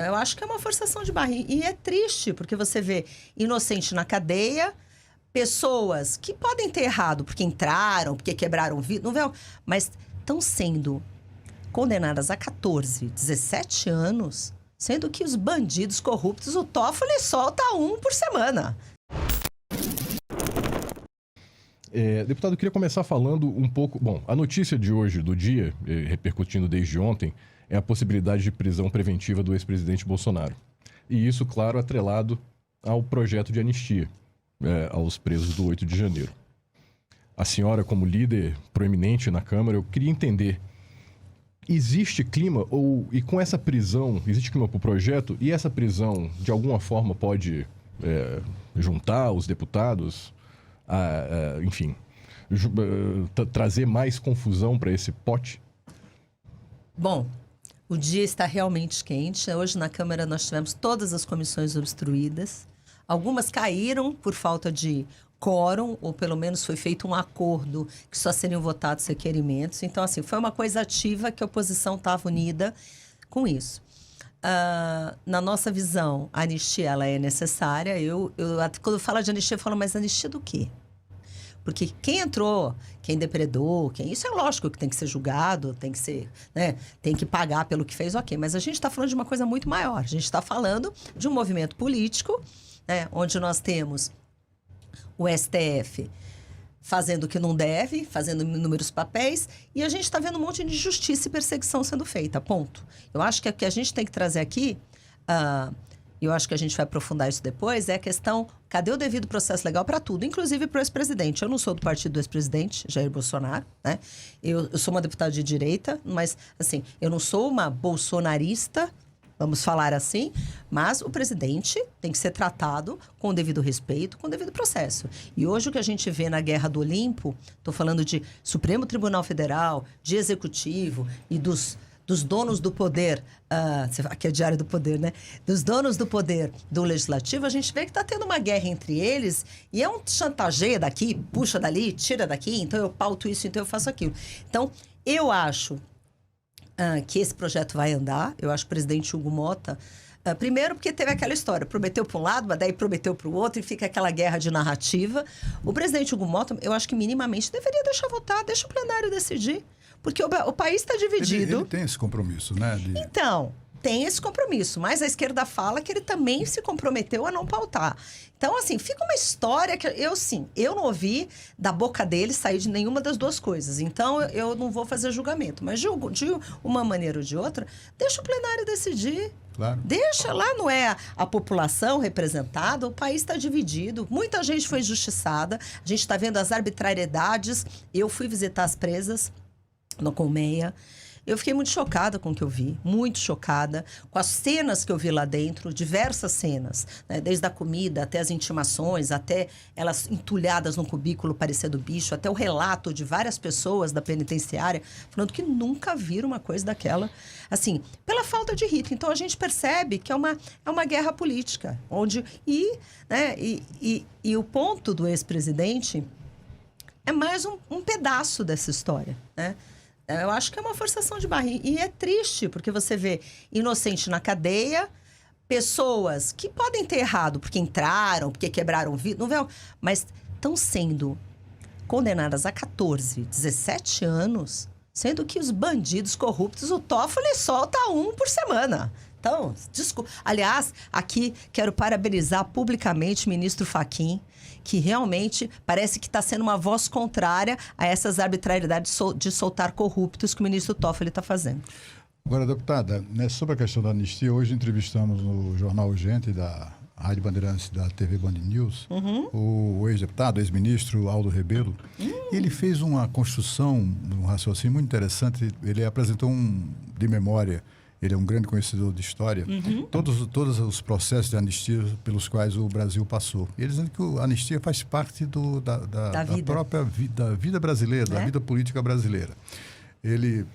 Eu acho que é uma forçação de barra. E é triste, porque você vê inocente na cadeia, pessoas que podem ter errado porque entraram, porque quebraram o vidro, não vê? Mas estão sendo condenadas a 14, 17 anos, sendo que os bandidos corruptos, o Toffoli solta um por semana. Deputado, eu queria começar falando um pouco... Bom, a notícia de hoje, do dia, repercutindo desde ontem, é a possibilidade de prisão preventiva do ex-presidente Bolsonaro. E isso, claro, atrelado ao projeto de anistia aos presos do 8 de janeiro. A senhora, como líder proeminente na Câmara, eu queria entender, existe clima, e com essa prisão, existe clima para o projeto, e essa prisão, de alguma forma, pode juntar os deputados, enfim, trazer mais confusão para esse pote? Bom, o dia está realmente quente. Hoje na Câmara nós tivemos todas as comissões obstruídas. Algumas caíram por falta de quórum, ou pelo menos foi feito um acordo que só seriam votados requerimentos. Então, assim, foi uma coisa ativa que a oposição estava unida com isso. Na nossa visão, a anistia ela é necessária. Quando eu falo de anistia, eu falo, mas anistia do quê? Porque quem entrou, quem depredou, isso é lógico que tem que ser julgado, tem que ser, né, tem que pagar pelo que fez, ok. Mas a gente está falando de uma coisa muito maior. A gente está falando de um movimento político, né, onde nós temos o STF fazendo o que não deve, fazendo inúmeros papéis, e a gente está vendo um monte de injustiça e perseguição sendo feita, ponto. Eu acho que o que a gente tem que trazer aqui, eu acho que a gente vai aprofundar isso depois, é a questão, cadê o devido processo legal para tudo, inclusive para o ex-presidente. Eu não sou do partido do ex-presidente, Jair Bolsonaro, né? Eu sou uma deputada de direita, mas, assim, eu não sou uma bolsonarista, vamos falar assim, mas o presidente tem que ser tratado com o devido respeito, com o devido processo. E hoje o que a gente vê na Guerra do Olimpo, estou falando de Supremo Tribunal Federal, de Executivo e dos donos do poder, aqui é Diário do Poder, né? Dos donos do poder do Legislativo, a gente vê que está tendo uma guerra entre eles e é um chantageia daqui, puxa dali, tira daqui, então eu pauto isso, então eu faço aquilo. Então, eu acho que esse projeto vai andar. Eu acho que o presidente Hugo Motta... primeiro porque teve aquela história, prometeu para um lado, mas daí prometeu para o outro e fica aquela guerra de narrativa. O presidente Hugo Motta, eu acho que minimamente deveria deixar votar, deixa o plenário decidir. Porque o país está dividido. Ele tem esse compromisso, né? Então, tem esse compromisso, mas a esquerda fala que ele também se comprometeu a não pautar. Então, assim, fica uma história que eu não ouvi da boca dele sair de nenhuma das duas coisas. Então, eu não vou fazer julgamento. Mas, de uma maneira ou de outra, deixa o plenário decidir. Claro. Deixa lá, não é a população representada, o país está dividido, muita gente foi injustiçada, a gente está vendo as arbitrariedades. Eu fui visitar as presas na Colmeia. Eu fiquei muito chocada com o que eu vi, muito chocada com as cenas que eu vi lá dentro, diversas cenas, né? Desde a comida até as intimações, até elas entulhadas no cubículo parecendo bicho, até o relato de várias pessoas da penitenciária falando que nunca viram uma coisa daquela, assim, pela falta de rito. Então a gente percebe que é uma guerra política, e o ponto do ex-presidente é mais um pedaço dessa história, né? Eu acho que é uma forçação de barra. E é triste, porque você vê inocente na cadeia, pessoas que podem ter errado porque entraram, porque quebraram o vidro, não vê? Mas estão sendo condenadas a 14, 17 anos, sendo que os bandidos corruptos, o Toffoli solta um por semana. Então, desculpa. Aliás, aqui quero parabenizar publicamente o ministro Fachin, que realmente parece que está sendo uma voz contrária a essas arbitrariedades de soltar corruptos que o ministro Toffoli está fazendo. Agora, deputada, né, sobre a questão da anistia, hoje entrevistamos no Jornal Urgente da Rádio Bandeirantes da TV Band News, o ex-deputado, ex-ministro Aldo Rebelo. Ele fez uma construção, um raciocínio muito interessante. Ele apresentou de memória. Ele é um grande conhecedor de história. Todos os processos de anistia pelos quais o Brasil passou. E ele dizendo que a anistia faz parte da própria vida brasileira, da vida política brasileira. Ele,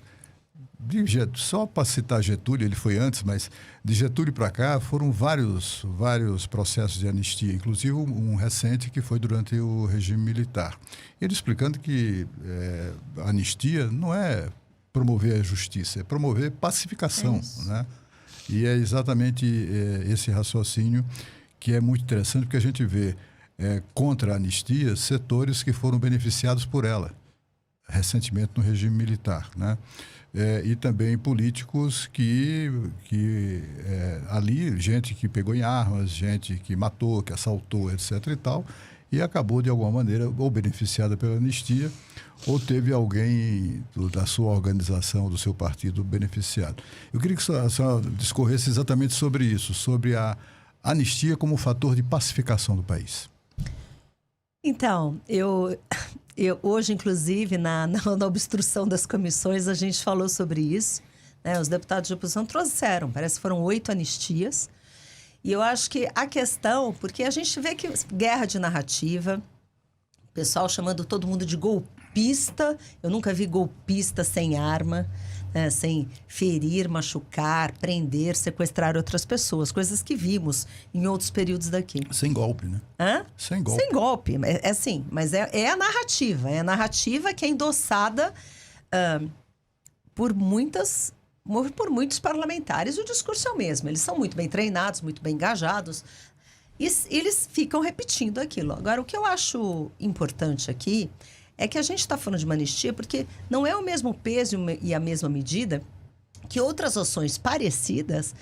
só para citar Getúlio, ele foi antes, mas de Getúlio para cá foram vários processos de anistia, inclusive um recente que foi durante o regime militar. Ele explicando que a anistia não é promover a justiça, é promover pacificação, né? E é exatamente esse raciocínio que é muito interessante, porque a gente vê contra a anistia setores que foram beneficiados por ela, recentemente no regime militar, né? E também políticos que ali, gente que pegou em armas, gente que matou, que assaltou, etc. e tal, e acabou, de alguma maneira, ou beneficiada pela anistia, ou teve alguém da sua organização, do seu partido, beneficiado. Eu queria que a senhora discorresse exatamente sobre isso, sobre a anistia como fator de pacificação do país. Então, eu hoje, inclusive, na obstrução das comissões, a gente falou sobre isso, né? Os deputados de oposição trouxeram, parece que foram 8 anistias. E eu acho que a questão, porque a gente vê que guerra de narrativa, o pessoal chamando todo mundo de golpista, eu nunca vi golpista sem arma, né? Sem ferir, machucar, prender, sequestrar outras pessoas, coisas que vimos em outros períodos daqui. Sem golpe, né? Hã? Sem golpe. Sem golpe, é assim, mas é a narrativa que é endossada por muitos parlamentares. O discurso é o mesmo, eles são muito bem treinados, muito bem engajados, e eles ficam repetindo aquilo. Agora, o que eu acho importante aqui é que a gente está falando de uma anistia porque não é o mesmo peso e a mesma medida que outras ações parecidas,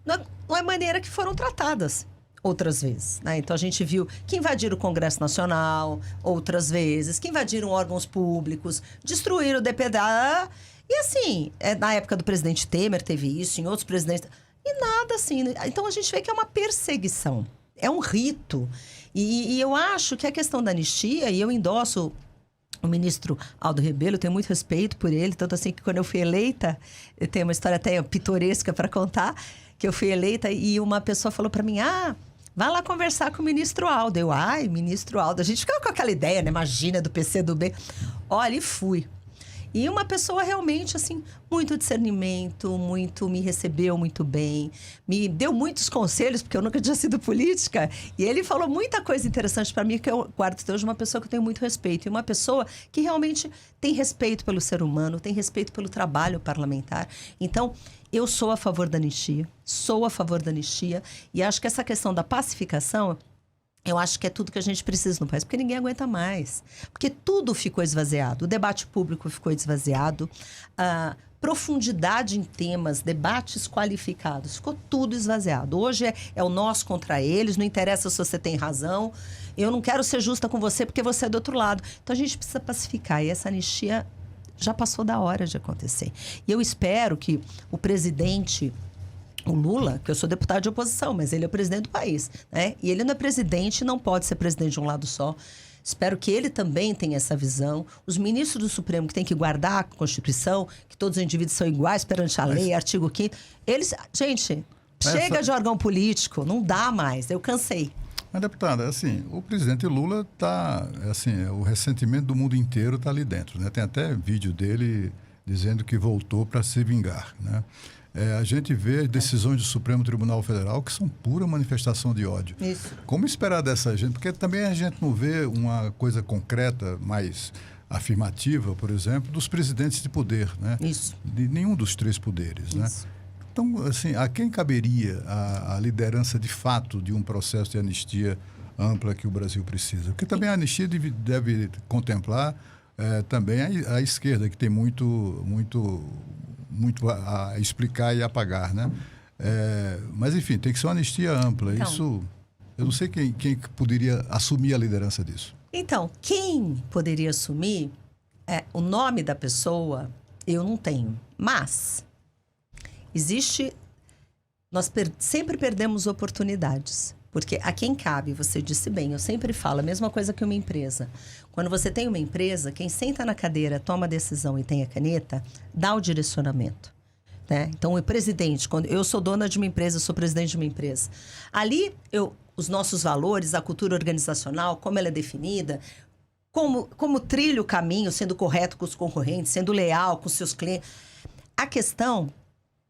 não é maneira que foram tratadas outras vezes, né? Então, a gente viu que invadiram o Congresso Nacional outras vezes, que invadiram órgãos públicos, destruíram o DPDA. E assim, na época do presidente Temer teve isso, em outros presidentes... E nada assim. Então, a gente vê que é uma perseguição. É um rito. E eu acho que a questão da anistia, e eu endosso o ministro Aldo Rebelo, eu tenho muito respeito por ele, tanto assim que quando eu fui eleita, eu tenho uma história até pitoresca para contar, que eu fui eleita e uma pessoa falou para mim, vai lá conversar com o ministro Aldo. Ministro Aldo, a gente ficava com aquela ideia, né? Imagina, do PCdoB. Olha, e fui. E uma pessoa realmente, assim, muito discernimento, me recebeu muito bem, me deu muitos conselhos, porque eu nunca tinha sido política, e ele falou muita coisa interessante para mim, que eu guardo até hoje, uma pessoa que eu tenho muito respeito, e uma pessoa que realmente tem respeito pelo ser humano, tem respeito pelo trabalho parlamentar. Então, eu sou a favor da anistia, e acho que essa questão da pacificação... Eu acho que é tudo que a gente precisa no país, porque ninguém aguenta mais. Porque tudo ficou esvaziado. O debate público ficou esvaziado. A profundidade em temas, debates qualificados, ficou tudo esvaziado. Hoje é o nós contra eles, não interessa se você tem razão. Eu não quero ser justa com você porque você é do outro lado. Então, a gente precisa pacificar. E essa anistia já passou da hora de acontecer. E eu espero que o presidente... O Lula, que eu sou deputado de oposição, mas ele é o presidente do país, né? E ele não é presidente, não pode ser presidente de um lado só. Espero que ele também tenha essa visão. Os ministros do Supremo, que têm que guardar a Constituição, que todos os indivíduos são iguais perante a lei, artigo 5º. Eles... Gente, chega de órgão político, não dá mais. Eu cansei. Mas, deputada, assim, o presidente Lula está... Assim, o ressentimento do mundo inteiro está ali dentro, né? Tem até vídeo dele dizendo que voltou para se vingar, né? A gente vê decisões do Supremo Tribunal Federal que são pura manifestação de ódio. Isso. Como esperar dessa gente? Porque também a gente não vê uma coisa concreta, mais afirmativa, por exemplo, dos presidentes de poder, né? Isso. De nenhum dos 3 poderes, né? Então, assim, a quem caberia a liderança de fato de um processo de anistia ampla que o Brasil precisa? Porque também a anistia deve contemplar também a esquerda, que tem muito a explicar e apagar, né? Mas, enfim, tem que ser uma anistia ampla. Então, isso, eu não sei quem poderia assumir a liderança disso. Então, quem poderia assumir, o nome da pessoa, eu não tenho. Mas, nós sempre perdemos oportunidades. Porque a quem cabe, você disse bem, eu sempre falo a mesma coisa que uma empresa. Quando você tem uma empresa, quem senta na cadeira, toma a decisão e tem a caneta, dá o direcionamento, né? Então, o presidente, quando eu sou dona de uma empresa, eu sou presidente de uma empresa. Ali, os nossos valores, a cultura organizacional, como ela é definida, como trilha o caminho, sendo correto com os concorrentes, sendo leal com os seus clientes. A questão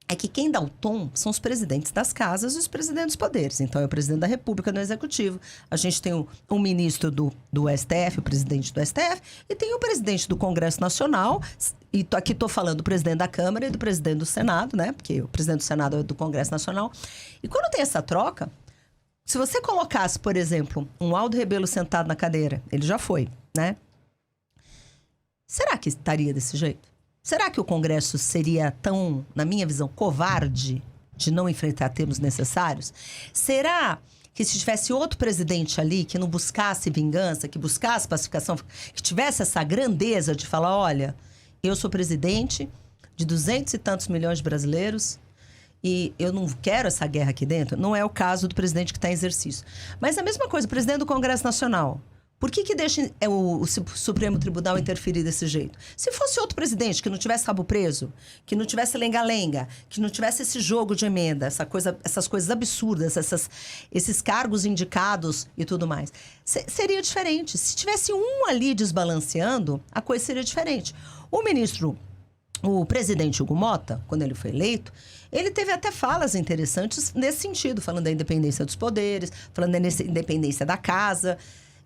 é que quem dá o tom são os presidentes das casas e os presidentes dos poderes. Então, é o presidente da República no Executivo. A gente tem um ministro do STF, o presidente do STF, e tem o presidente do Congresso Nacional. E aqui estou falando do presidente da Câmara e do presidente do Senado, né? Porque o presidente do Senado é do Congresso Nacional. E quando tem essa troca, se você colocasse, por exemplo, um Aldo Rebelo sentado na cadeira, ele já foi, né? Será que estaria desse jeito? Será que o Congresso seria tão, na minha visão, covarde de não enfrentar termos necessários? Será que se tivesse outro presidente ali que não buscasse vingança, que buscasse pacificação, que tivesse essa grandeza de falar, olha, eu sou presidente de 200 e tantos milhões de brasileiros e eu não quero essa guerra aqui dentro? Não é o caso do presidente que está em exercício. Mas a mesma coisa, o presidente do Congresso Nacional. Por que deixa o Supremo Tribunal interferir desse jeito? Se fosse outro presidente que não tivesse rabo preso, que não tivesse lenga-lenga, que não tivesse esse jogo de emenda, essas coisas absurdas, esses cargos indicados e tudo mais, seria diferente. Se tivesse um ali desbalanceando, a coisa seria diferente. O presidente Hugo Motta, quando ele foi eleito, ele teve até falas interessantes nesse sentido, falando da independência dos poderes, falando da independência da casa.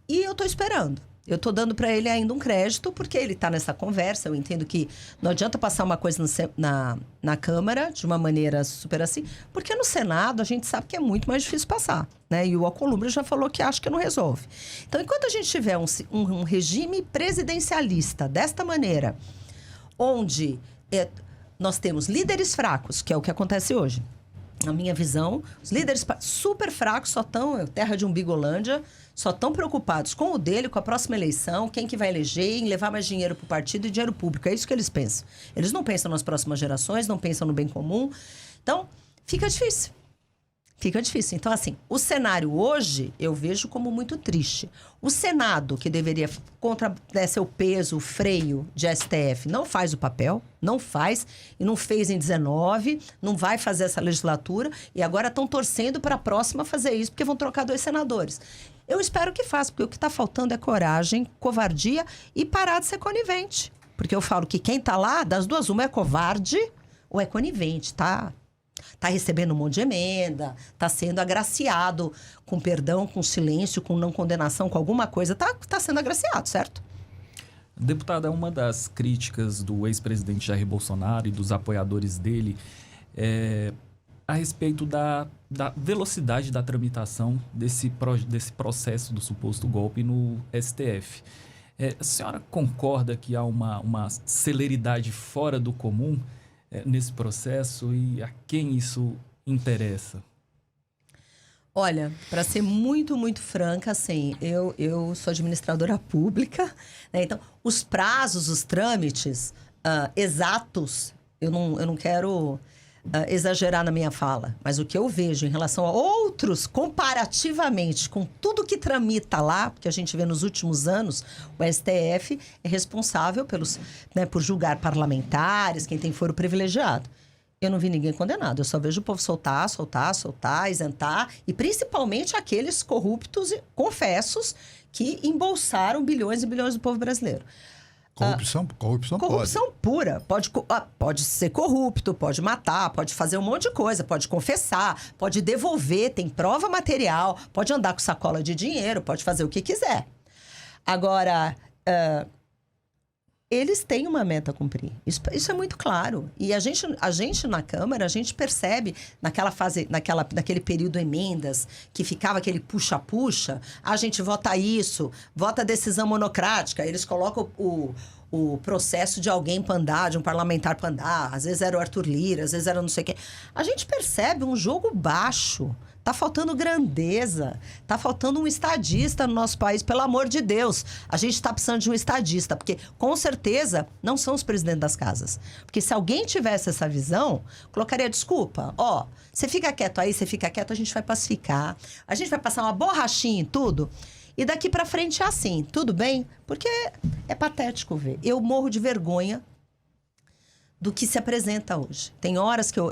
E eu estou esperando. Eu estou dando para ele ainda um crédito, porque ele está nessa conversa. Eu entendo que não adianta passar uma coisa na Câmara de uma maneira super assim, porque no Senado a gente sabe que é muito mais difícil passar, né? E o Alcolumbre já falou que acha que não resolve. Então, enquanto a gente tiver um regime presidencialista desta maneira, onde nós temos líderes fracos, que é o que acontece hoje. Na minha visão, os líderes super fracos só estão, terra de umbigolândia, só estão preocupados com o dele, com a próxima eleição, quem que vai eleger, em levar mais dinheiro para o partido e dinheiro público. É isso que eles pensam. Eles não pensam nas próximas gerações, não pensam no bem comum. Então, fica difícil. Fica difícil. Então, assim, o cenário hoje eu vejo como muito triste. O Senado, que deveria ser o peso, o freio de STF, não faz o papel, não faz, e não fez em 19, não vai fazer essa legislatura, e agora estão torcendo para a próxima fazer isso, porque vão trocar 2 senadores. Eu espero que faça, porque o que está faltando é coragem, covardia e parar de ser conivente. Porque eu falo que quem está lá, das duas, uma é covarde ou é conivente, tá? Está recebendo um monte de emenda, está sendo agraciado com perdão, com silêncio, com não condenação, com alguma coisa. Está sendo agraciado, certo? Deputada, uma das críticas do ex-presidente Jair Bolsonaro e dos apoiadores dele a respeito da velocidade da tramitação desse processo do suposto golpe no STF. A senhora concorda que há uma celeridade fora do comum nesse processo e a quem isso interessa? Olha, para ser muito, muito franca, assim, eu sou administradora pública, né? Então, os prazos, os trâmites exatos, eu não quero exagerar na minha fala, mas o que eu vejo em relação a outros, comparativamente com tudo que tramita lá, porque a gente vê nos últimos anos, o STF é responsável por julgar parlamentares, quem tem foro privilegiado. Eu não vi ninguém condenado, eu só vejo o povo soltar, isentar, e principalmente aqueles corruptos e confessos que embolsaram bilhões e bilhões do povo brasileiro. Corrupção pura. Pode ser corrupto, pode matar, pode fazer um monte de coisa, pode confessar, pode devolver, tem prova material, pode andar com sacola de dinheiro, pode fazer o que quiser. Agora, eles têm uma meta a cumprir. Isso é muito claro. E a gente na Câmara, a gente percebe naquela fase, naquele período emendas, que ficava aquele puxa-puxa, a gente vota isso, vota decisão monocrática, eles colocam o processo de alguém para andar, de um parlamentar para andar, às vezes era o Arthur Lira, às vezes era não sei o quê. A gente percebe um jogo baixo. Tá faltando grandeza, tá faltando um estadista no nosso país, pelo amor de Deus. A gente tá precisando de um estadista, porque com certeza não são os presidentes das casas. Porque se alguém tivesse essa visão, colocaria desculpa, você fica quieto aí, você fica quieto, a gente vai pacificar, a gente vai passar uma borrachinha em tudo, e daqui pra frente é assim, tudo bem? Porque é patético ver. Eu morro de vergonha do que se apresenta hoje. Tem horas que eu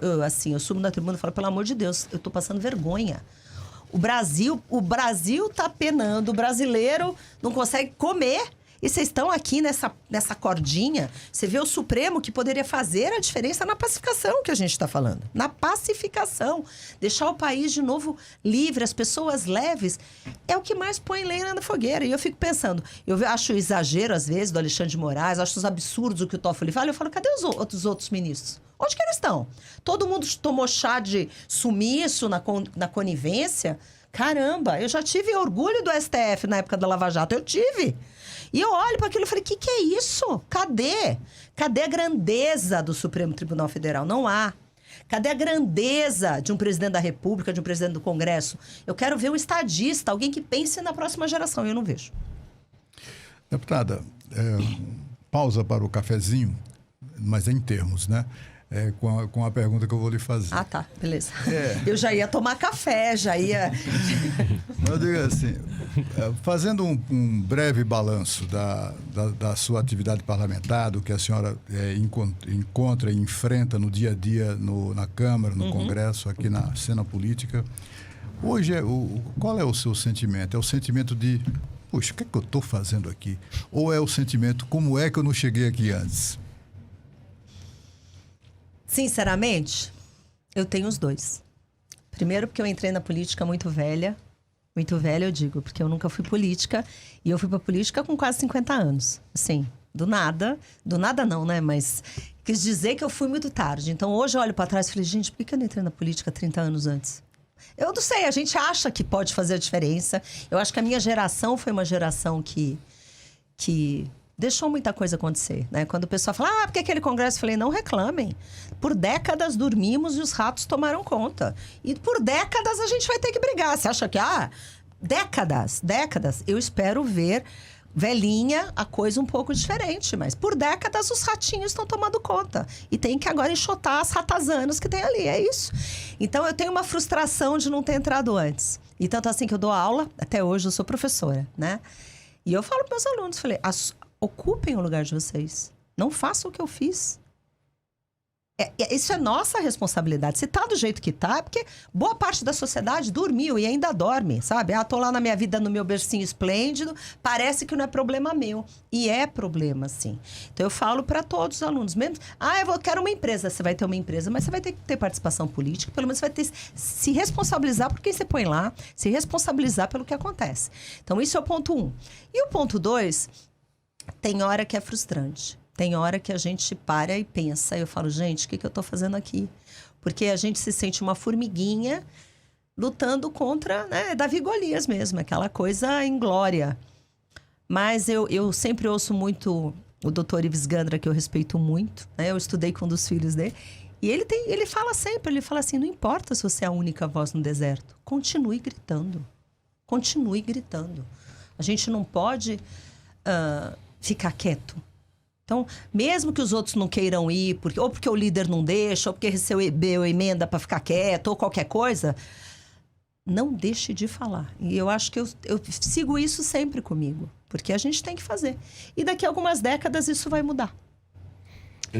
subo na tribuna e falo, pelo amor de Deus, eu tô passando vergonha. O Brasil tá penando, o brasileiro não consegue comer E vocês estão aqui nessa cordinha. Você vê o Supremo que poderia fazer a diferença na pacificação que a gente está falando. Na pacificação. Deixar o país de novo livre, as pessoas leves. É o que mais põe lenha na fogueira. E eu fico pensando, eu acho exagero, às vezes, do Alexandre de Moraes, acho os absurdos o que o Toffoli fala. Eu falo, cadê os outros ministros? Onde que eles estão? Todo mundo tomou chá de sumiço na conivência? Caramba, eu já tive orgulho do STF na época da Lava Jato. Eu tive. E eu olho para aquilo e falei, o que é isso? Cadê? Cadê a grandeza do Supremo Tribunal Federal? Não há. Cadê a grandeza de um presidente da República, de um presidente do Congresso? Eu quero ver um estadista, alguém que pense na próxima geração. Eu não vejo. Deputada, pausa para o cafezinho, mas em termos, né? Com a pergunta que eu vou lhe fazer. Ah, tá. Beleza. Eu já ia tomar café, já ia... Eu digo assim, fazendo um breve balanço da sua atividade parlamentar, do que a senhora encontra e enfrenta no dia a dia na Câmara, no Congresso, aqui na cena política, hoje, qual é o seu sentimento? É o sentimento de, puxa, o que é que eu estou fazendo aqui? Ou é o sentimento, como é que eu não cheguei aqui antes? Sinceramente, eu tenho os dois. Primeiro porque eu entrei na política muito velha eu digo, porque eu nunca fui política, e eu fui pra política com quase 50 anos. Assim, do nada não, né? Mas quis dizer que eu fui muito tarde. Então hoje eu olho pra trás e falei, gente, por que eu não entrei na política 30 anos antes? Eu não sei, a gente acha que pode fazer a diferença. Eu acho que a minha geração foi uma geração que deixou muita coisa acontecer, né? Quando o pessoal fala, porque aquele congresso, eu falei, não reclamem. Por décadas dormimos e os ratos tomaram conta. E por décadas a gente vai ter que brigar. Você acha que, décadas. Eu espero ver, velhinha, a coisa um pouco diferente. Mas por décadas os ratinhos estão tomando conta. E tem que agora enxotar as ratazanas que tem ali, é isso. Então eu tenho uma frustração de não ter entrado antes. E tanto assim que eu dou aula, até hoje eu sou professora, né? E eu falo para meus alunos, falei, ocupem o lugar de vocês. Não façam o que eu fiz. Isso é nossa responsabilidade. Se tá do jeito que tá, é porque boa parte da sociedade dormiu e ainda dorme, sabe? Tô lá na minha vida, no meu bercinho esplêndido, parece que não é problema meu. E é problema, sim. Então eu falo para todos os alunos, mesmo, eu quero uma empresa. Você vai ter uma empresa, mas você vai ter que ter participação política, pelo menos você vai ter se responsabilizar por quem você põe lá, se responsabilizar pelo que acontece. Então isso é o ponto 1. E o ponto 2, tem hora que é frustrante. Tem hora que a gente para e pensa. Eu falo, gente, o que eu tô fazendo aqui? Porque a gente se sente uma formiguinha lutando contra, né, Davi e Golias mesmo. Aquela coisa inglória. Mas eu sempre ouço muito o doutor Ives Gandra, que eu respeito muito. Né? Eu estudei com um dos filhos dele. E ele fala sempre, ele fala assim, não importa se você é a única voz no deserto. Continue gritando. Continue gritando. A gente não pode ficar quieto. Então, mesmo que os outros não queiram ir, ou porque o líder não deixa, ou porque recebeu emenda para ficar quieto, ou qualquer coisa, não deixe de falar. E eu acho que eu sigo isso sempre comigo, porque a gente tem que fazer. E daqui a algumas décadas isso vai mudar.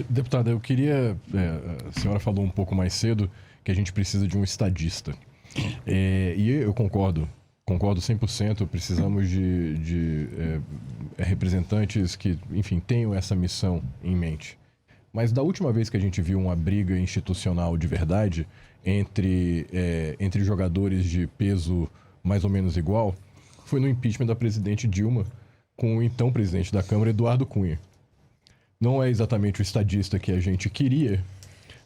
Deputada, eu queria... a senhora falou um pouco mais cedo que a gente precisa de um estadista. E eu concordo 100%, precisamos de representantes que, enfim, tenham essa missão em mente. Mas da última vez que a gente viu uma briga institucional de verdade entre jogadores de peso mais ou menos igual, foi no impeachment da presidente Dilma com o então presidente da Câmara, Eduardo Cunha. Não é exatamente o estadista que a gente queria,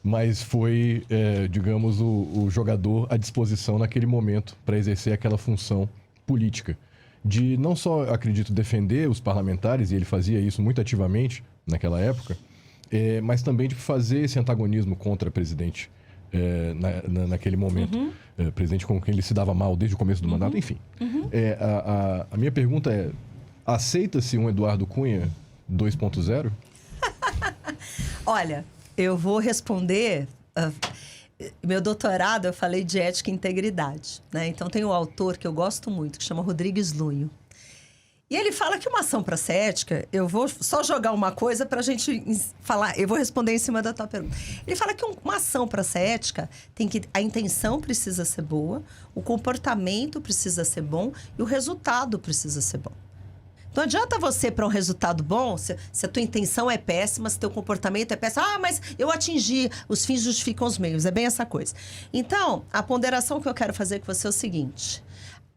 mas foi, digamos, o jogador à disposição naquele momento para exercer aquela função política. De não só, acredito, defender os parlamentares, e ele fazia isso muito ativamente naquela época, mas também de fazer esse antagonismo contra a presidente naquele momento. Presidente com quem ele se dava mal desde o começo do mandato, enfim. A minha pergunta é, aceita-se um Eduardo Cunha 2.0? Olha... Eu vou responder... meu doutorado, eu falei de ética e integridade. Né? Então, tem um autor que eu gosto muito, que chama Rodrigues Lunho. E ele fala que uma ação para ser ética... Eu vou só jogar uma coisa para a gente falar... Eu vou responder em cima da tua pergunta. Ele fala que uma ação para ser ética, a intenção precisa ser boa, o comportamento precisa ser bom e o resultado precisa ser bom. Não adianta você para um resultado bom, se a tua intenção é péssima, se teu comportamento é péssimo. Ah, mas eu atingi, os fins justificam os meios. É bem essa coisa. Então, a ponderação que eu quero fazer com você é o seguinte.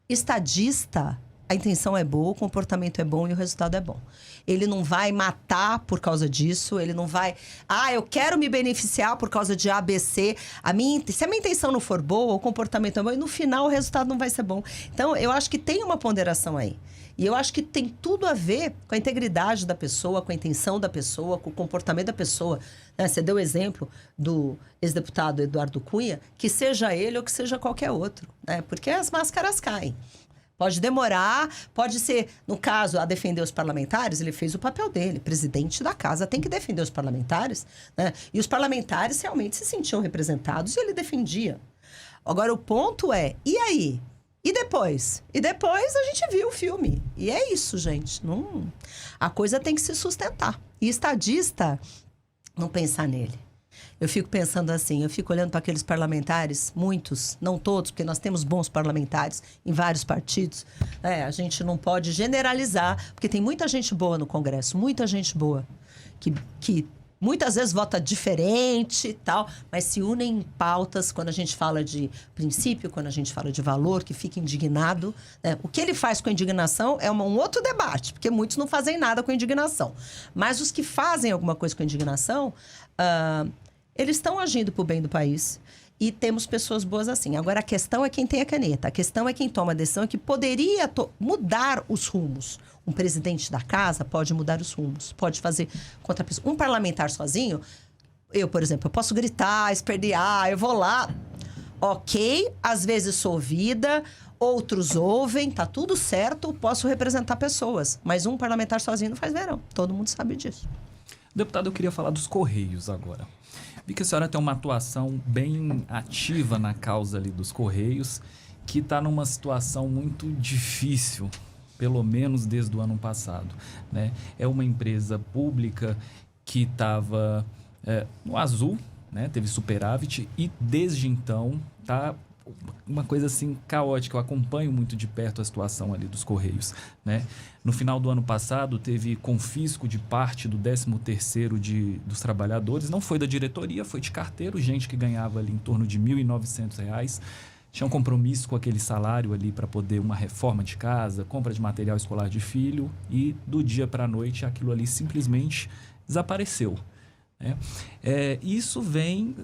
Estadista, a intenção é boa, o comportamento é bom e o resultado é bom. Ele não vai matar por causa disso, ele não vai... Ah, eu quero me beneficiar por causa de ABC. Se a minha intenção não for boa, o comportamento é bom, e no final o resultado não vai ser bom. Então, eu acho que tem uma ponderação aí. E eu acho que tem tudo a ver com a integridade da pessoa, com a intenção da pessoa, com o comportamento da pessoa. Né? Você deu o exemplo do ex-deputado Eduardo Cunha, que seja ele ou que seja qualquer outro, né? Porque as máscaras caem. Pode demorar, pode ser, no caso, a defender os parlamentares, ele fez o papel dele. Presidente da casa tem que defender os parlamentares, né? E os parlamentares realmente se sentiam representados e ele defendia. Agora, o ponto é, e aí? E depois? E depois a gente viu o filme. E é isso, gente. Não... A coisa tem que se sustentar. E estadista, não pensar nele. Eu fico pensando assim, eu fico olhando para aqueles parlamentares, muitos, não todos, porque nós temos bons parlamentares em vários partidos. A gente não pode generalizar, porque tem muita gente boa no Congresso, muita gente boa, que muitas vezes vota diferente e tal, mas se unem em pautas quando a gente fala de princípio, quando a gente fala de valor, que fica indignado. Né? O que ele faz com a indignação é um outro debate, porque muitos não fazem nada com a indignação. Mas os que fazem alguma coisa com a indignação... eles estão agindo para o bem do país e temos pessoas boas assim. Agora, a questão é quem tem a caneta. A questão é quem toma a decisão que poderia mudar os rumos. Um presidente da casa pode mudar os rumos, pode fazer contra a pessoa. Um parlamentar sozinho, eu, por exemplo, eu posso gritar, espernear, eu vou lá. Ok, às vezes sou ouvida, outros ouvem, tá tudo certo, posso representar pessoas. Mas um parlamentar sozinho não faz verão. Todo mundo sabe disso. Deputado, eu queria falar dos Correios agora. Vi que a senhora tem uma atuação bem ativa na causa ali dos Correios, que está numa situação muito difícil, pelo menos desde o ano passado, né? É uma empresa pública que estava no azul, né? Teve superávit e desde então está uma coisa assim caótica. Eu acompanho muito de perto a situação ali dos Correios, né? No final do ano passado teve confisco de parte do 13º dos trabalhadores, não foi da diretoria, foi de carteiro, gente que ganhava ali em torno de R$ 1.900, tinha um compromisso com aquele salário ali para poder uma reforma de casa, compra de material escolar de filho, e do dia para a noite aquilo ali simplesmente desapareceu. Isso vem,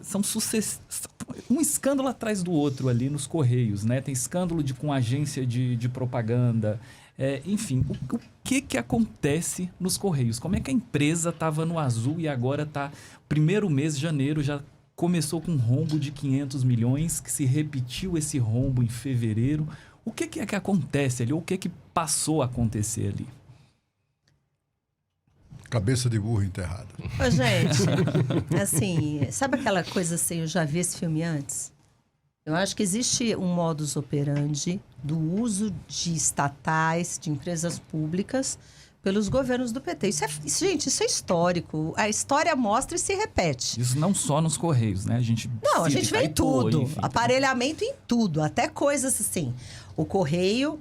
um escândalo atrás do outro ali nos Correios, né? Tem escândalo com agência de propaganda, enfim, o que acontece nos Correios? Como é que a empresa estava no azul e agora está, primeiro mês de janeiro, já começou com um rombo de 500 milhões, que se repetiu esse rombo em fevereiro? O que é que acontece ali? Ou o que passou a acontecer ali? Cabeça de burro enterrada. Ô, gente, assim, sabe aquela coisa assim, eu já vi esse filme antes? Eu acho que existe um modus operandi do uso de estatais, de empresas públicas, pelos governos do PT. Gente, isso é histórico. A história mostra e se repete. Isso não só nos Correios, né? A gente vê em tudo. Enfim, aparelhamento em tudo. Até coisas assim. O Correio...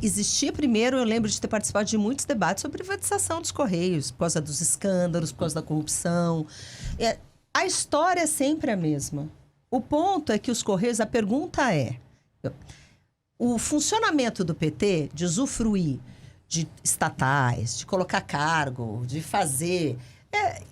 existia primeiro, eu lembro de ter participado de muitos debates sobre privatização dos Correios, por causa dos escândalos, por causa da corrupção. A história é sempre a mesma. O ponto é que os Correios, a pergunta é, o funcionamento do PT de usufruir de estatais, de colocar cargo, de fazer...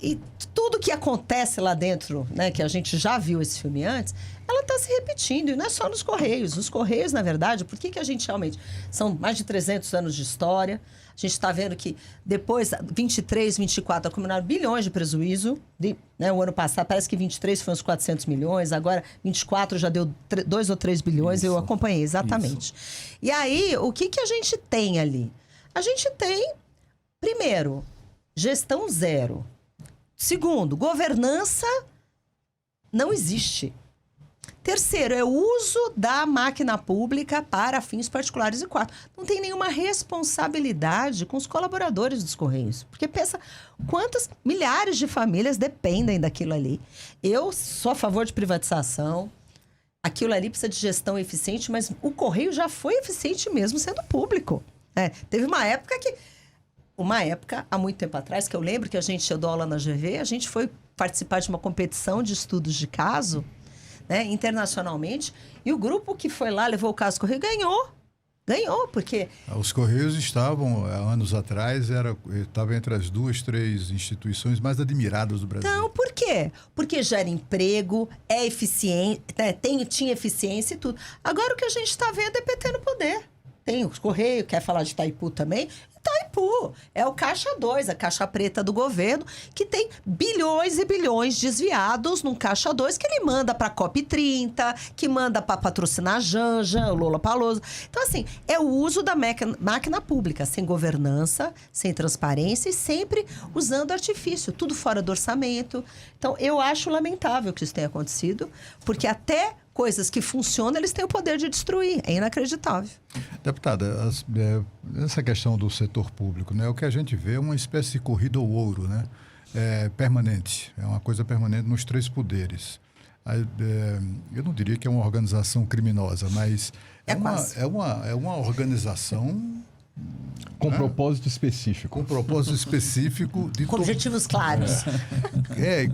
e tudo que acontece lá dentro, né, que a gente já viu esse filme antes, ela está se repetindo, e não é só nos Correios. Os Correios, na verdade, por que a gente realmente... São mais de 300 anos de história. A gente está vendo que depois, 23, 24, acumularam bilhões de prejuízo. O ano passado, parece que 23 foi uns 400 milhões, agora 24 já deu 2 ou 3 bilhões, isso, eu acompanhei, exatamente. Isso. E aí, o que a gente tem ali? A gente tem, primeiro, gestão zero. Segundo, governança não existe. Terceiro, é o uso da máquina pública para fins particulares. E quarto, não tem nenhuma responsabilidade com os colaboradores dos Correios. Porque pensa quantas milhares de famílias dependem daquilo ali. Eu sou a favor de privatização. Aquilo ali precisa de gestão eficiente, mas o Correio já foi eficiente mesmo sendo público. Teve uma época, há muito tempo atrás, que eu lembro que eu dou aula na GV, a gente foi participar de uma competição de estudos de caso, né, internacionalmente, e o grupo que foi lá, levou o caso Correio, ganhou, porque... Os Correios estavam, há anos atrás, estavam entre as 2, 3 instituições mais admiradas do Brasil. Então, por quê? Porque gera emprego, é eficiente, né, tinha eficiência e tudo. Agora o que a gente está vendo é PT no poder. Tem os Correios, quer falar de Itaipu também? Itaipu é o Caixa 2, a caixa preta do governo, que tem bilhões e bilhões desviados num Caixa 2 que ele manda para a COP30, que manda para patrocinar a Janja, o Lula Palusa. Então, assim, é o uso da máquina pública, sem governança, sem transparência e sempre usando artifício, tudo fora do orçamento. Então, eu acho lamentável que isso tenha acontecido, porque até coisas que funcionam, eles têm o poder de destruir. É inacreditável. Deputada, essa questão do setor público, né, o que a gente vê é uma espécie de corrida ao ouro, né, permanente. É uma coisa permanente nos 3 poderes. Eu não diria que é uma organização criminosa, mas é uma organização... Com propósito específico. Com propósito específico de... Com objetivos claros.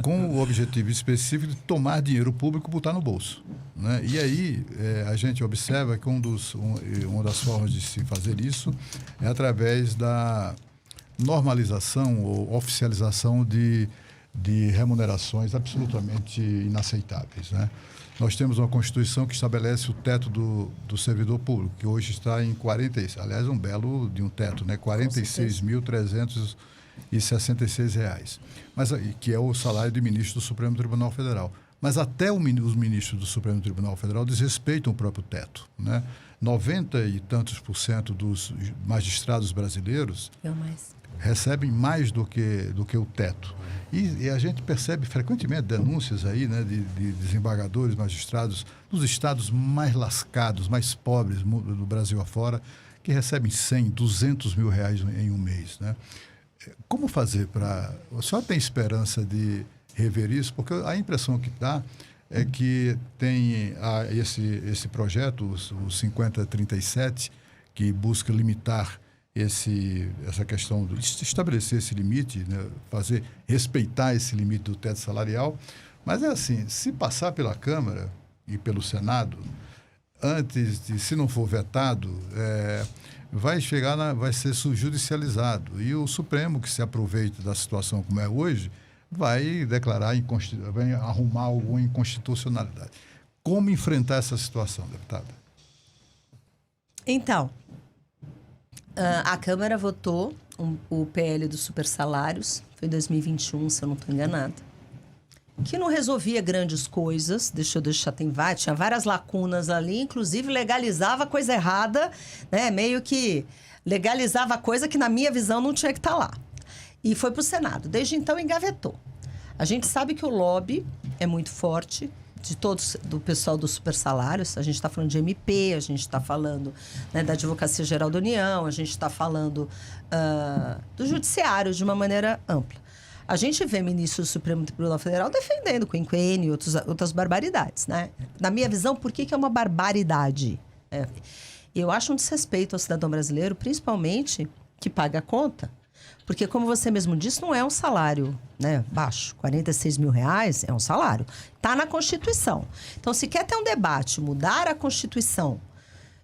Com o objetivo específico de tomar dinheiro público e botar no bolso. Né? E aí a gente observa que uma das formas de se fazer isso é através da normalização ou oficialização de remunerações absolutamente inaceitáveis, né? Nós temos uma Constituição que estabelece o teto do servidor público, que hoje está em 46, aliás, um belo de um teto, né? R$ 46.366, mas que é o salário de ministro do Supremo Tribunal Federal. Mas até os ministros do Supremo Tribunal Federal desrespeitam o próprio teto, né? 90 e tantos % dos magistrados brasileiros recebem mais do que o teto. E a gente percebe frequentemente denúncias aí, né, de desembargadores, magistrados dos estados mais lascados, mais pobres do Brasil afora, que recebem 100, 200 mil reais em um mês, né? Como fazer para... A senhora tem esperança de rever isso? Porque a impressão que dá é que tem esse projeto, o 5037, que busca limitar essa questão de estabelecer esse limite, né, respeitar esse limite do teto salarial, mas é assim, se passar pela Câmara e pelo Senado, se não for vetado, vai ser judicializado, e o Supremo, que se aproveita da situação como é hoje, vai vai arrumar alguma inconstitucionalidade. Como enfrentar essa situação, deputada? Então, a Câmara votou o PL dos supersalários, foi em 2021, se eu não estou enganada, que não resolvia grandes coisas, tinha várias lacunas ali, inclusive legalizava coisa errada, né? Meio que legalizava coisa que, na minha visão, não tinha que estar lá. E foi para o Senado. Desde então, engavetou. A gente sabe que o lobby é muito forte, do pessoal dos supersalários. A gente está falando de MP, a gente está falando, né, da Advocacia Geral da União, a gente está falando do Judiciário de uma maneira ampla. A gente vê ministros do Supremo Tribunal Federal defendendo o quinquênio e outras barbaridades, né? Na minha visão, por que é uma barbaridade? Eu acho um desrespeito ao cidadão brasileiro, principalmente que paga a conta. Porque, como você mesmo disse, não é um salário, né, baixo. 46 mil reais é um salário. Está na Constituição. Então, se quer ter um debate, mudar a Constituição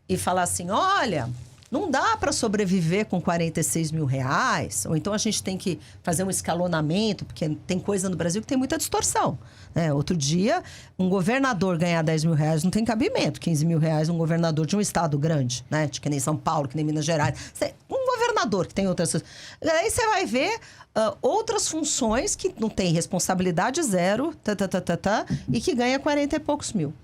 e falar assim, olha, não dá para sobreviver com 46 mil reais, ou então a gente tem que fazer um escalonamento, porque tem coisa no Brasil que tem muita distorção. Né? Outro dia, um governador ganhar 10 mil reais não tem cabimento. 15 mil reais um governador de um estado grande, né? Que nem São Paulo, que nem Minas Gerais. Um governador que tem outras... Aí você vai ver outras funções que não tem responsabilidade zero, e que ganha 40 e poucos mil.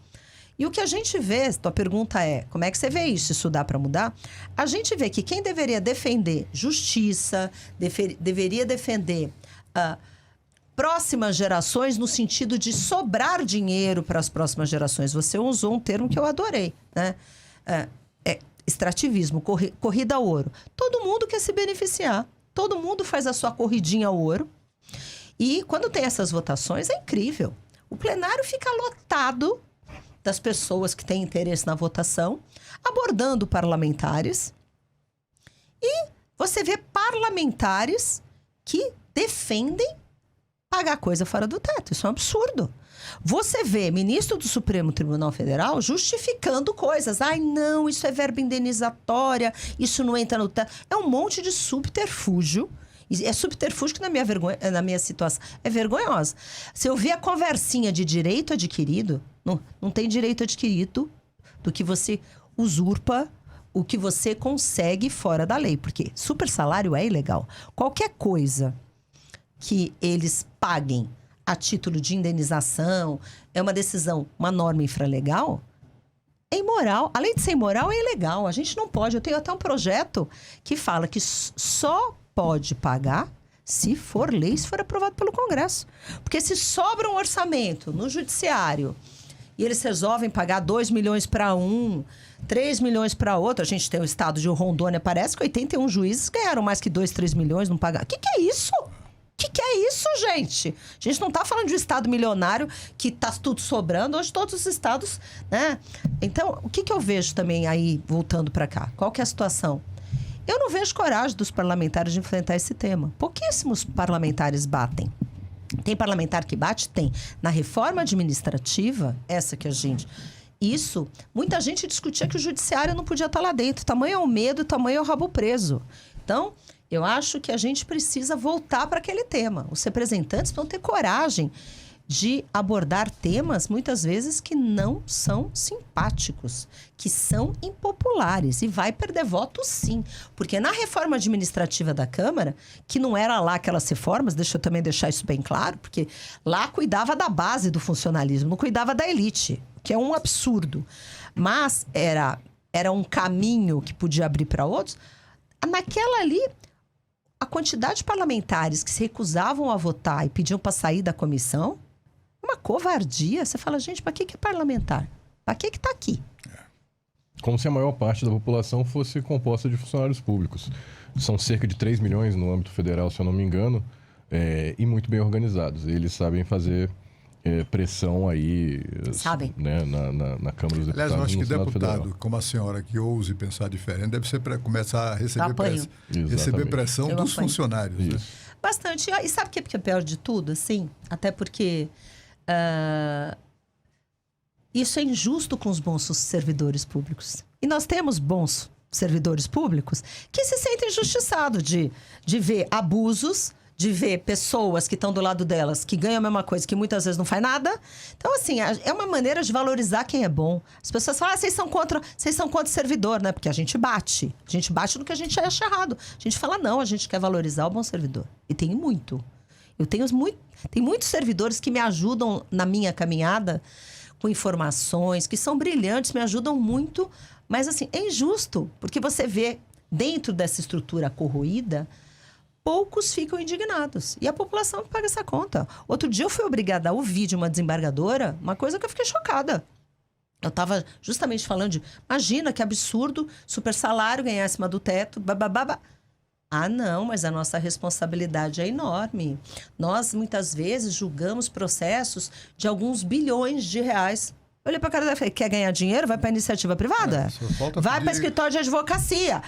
E o que a gente vê, tua pergunta é, como é que você vê isso? Isso dá para mudar? A gente vê que quem deveria defender justiça, deveria defender próximas gerações no sentido de sobrar dinheiro para as próximas gerações. Você usou um termo que eu adorei, né? Extrativismo, corrida ao ouro. Todo mundo quer se beneficiar. Todo mundo faz a sua corridinha ao ouro. E quando tem essas votações, é incrível. O plenário fica lotado das pessoas que têm interesse na votação, abordando parlamentares E você vê parlamentares que defendem pagar coisa fora do teto. Isso é um absurdo. Você vê ministro do Supremo Tribunal Federal justificando coisas. Ai, não, isso é verba indenizatória, isso não entra no teto. É um monte de subterfúgio. É subterfúgio que na minha situação é vergonhosa. Se eu ver a conversinha de direito adquirido, não tem direito adquirido do que você usurpa, o que você consegue fora da lei. Porque super salário é ilegal. Qualquer coisa que eles paguem a título de indenização, é uma decisão, uma norma infralegal, é imoral. Além de ser imoral, é ilegal. A gente não pode. Eu tenho até um projeto que fala que só pode pagar se for lei, se for aprovado pelo Congresso. Porque se sobra um orçamento no judiciário e eles resolvem pagar 2 milhões para um, 3 milhões para outro, a gente tem o estado de Rondônia, parece que 81 juízes ganharam mais que 2, 3 milhões, não pagaram. O que é isso? O que é isso, gente? A gente não está falando de um estado milionário que está tudo sobrando. Hoje todos os estados, né? Então, o que eu vejo também aí, voltando para cá? Qual que é a situação? Eu não vejo coragem dos parlamentares de enfrentar esse tema. Pouquíssimos parlamentares batem. Tem parlamentar que bate? Tem. Na reforma administrativa, essa que a gente... Isso, muita gente discutia que o judiciário não podia estar lá dentro. Tamanho é o medo, tamanho é o rabo preso. Então... eu acho que a gente precisa voltar para aquele tema. Os representantes vão ter coragem de abordar temas, muitas vezes, que não são simpáticos, que são impopulares. E vai perder voto, sim. Porque na reforma administrativa da Câmara, que não era lá aquelas reformas, deixa eu também deixar isso bem claro, porque lá cuidava da base do funcionalismo, não cuidava da elite, que é um absurdo. Mas era um caminho que podia abrir para outros. Naquela ali... a quantidade de parlamentares que se recusavam a votar e pediam para sair da comissão, uma covardia. Você fala, gente, para que é parlamentar? Para que está aqui? Como se a maior parte da população fosse composta de funcionários públicos. São cerca de 3 milhões no âmbito federal, se eu não me engano, e muito bem organizados. Eles sabem fazer pressão aí, Sabem. Né, na Câmara dos Deputados. Aliás, eu acho que Senado deputado, Federal. como a senhora que ouse pensar diferente, deve ser começar a receber, receber pressão Eu dos apanho. funcionários. Né? Isso. Bastante. E sabe o que é pior de tudo? Assim, até porque isso é injusto com os bons servidores públicos. E nós temos bons servidores públicos que se sentem injustiçados de ver abusos, de ver pessoas que estão do lado delas, que ganham a mesma coisa, que muitas vezes não faz nada. Então, assim, é uma maneira de valorizar quem é bom. As pessoas falam, vocês são contra o servidor, né? Porque a gente bate. A gente bate no que a gente acha errado. A gente fala, não, a gente quer valorizar o bom servidor. E tem muito. Tem muitos servidores que me ajudam na minha caminhada com informações, que são brilhantes, me ajudam muito. Mas, assim, é injusto, porque você vê, dentro dessa estrutura corroída, poucos ficam indignados. E a população paga essa conta. Outro dia eu fui obrigada a ouvir de uma desembargadora uma coisa que eu fiquei chocada. Eu estava justamente falando de, imagina que absurdo, super salário, ganhar acima do teto, babababa. Ah, não, mas a nossa responsabilidade é enorme. Nós, muitas vezes, julgamos processos de alguns bilhões de reais. Eu olhei para a cara dela e falei, quer ganhar dinheiro? Vai para a iniciativa privada. Vai para escritório de advocacia.